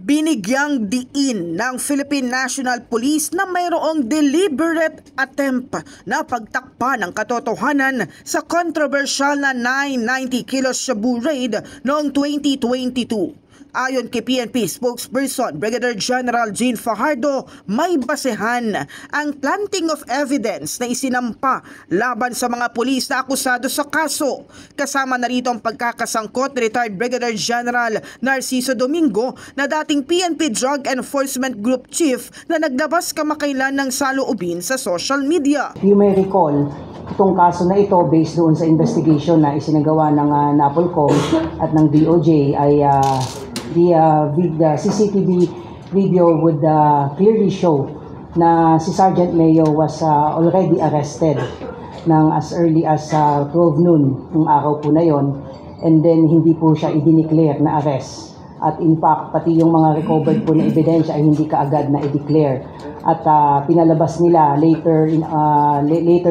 Binigyang diin ng Philippine National Police na mayroong deliberate attempt na pagtakpan ng katotohanan sa controversial na 990 kilos shabu raid noong 2022. Ayon kay PNP spokesperson Brigadier General Jean Fajardo, may basehan ang planting of evidence na isinampa laban sa mga pulis na akusado sa kaso. Kasama na rito ang pagkakasangkot ni retired Brigadier General Narciso Domingo na dating PNP Drug Enforcement Group Chief na naglabas kamakailan ng saloobin sa social media. You may recall, itong kaso na ito based doon sa investigation na isinagawa ng NAPOLCOM at ng DOJ ay the CCTV video would clearly show na si Sergeant Mayo was already arrested as early as 12 noon ng araw po na yon, and then hindi po siya i-declare na arrest. At in fact, pati yung mga recovered po na ebidensya ay hindi kaagad na i-declare. At pinalabas nila later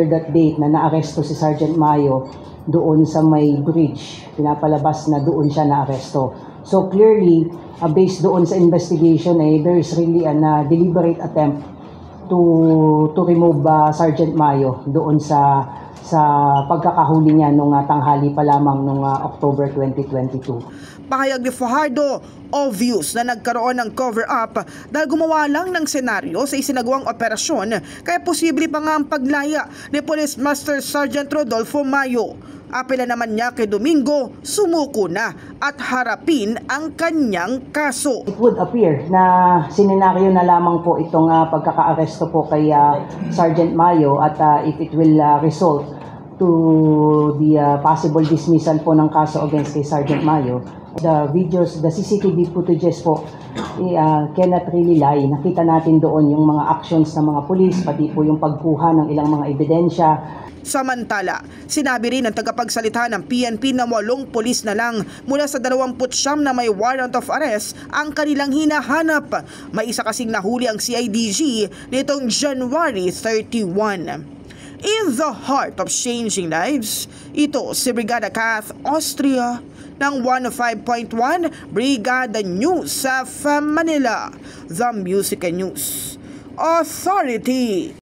that date na naaresto si Sergeant Mayo doon sa may bridge. Pinapalabas na doon siya naaresto. So clearly, based doon sa investigation, there is really a deliberate attempt to remove Sergeant Mayo doon sa pagkakahuli niya nung tanghali pa lamang nung October 2022. Pahayag ni Fajardo, obvious na nagkaroon ng cover-up dahil gumawa lang ng senaryo sa isinagawang operasyon, kaya posible pa nga ang paglaya ni Police Master Sergeant Rodolfo Mayo. Apela naman niya kay Domingo, sumuko na at harapin ang kanyang kaso. It would appear na sinenaryo na lamang po itong pagkaka-aresto po kay Sergeant Mayo, at if it will result to the possible dismissal po ng kaso against kay Sergeant Mayo, the videos, the CCTV footages po cannot really lie. Nakita natin doon yung mga actions ng mga pulis, pati po yung pagkuha ng ilang mga ebidensya. Samantala, sinabi rin ng tagapagsalita ng PNP na 8 pulis na lang mula sa 29 na may warrant of arrest ang kanilang hinahanap. May isa kasing nahuli ang CIDG nitong January 31. In the heart of changing lives, ito si Brigada Kath Austria ng 105.1 Brigada News sa Manila, The Music and News Authority.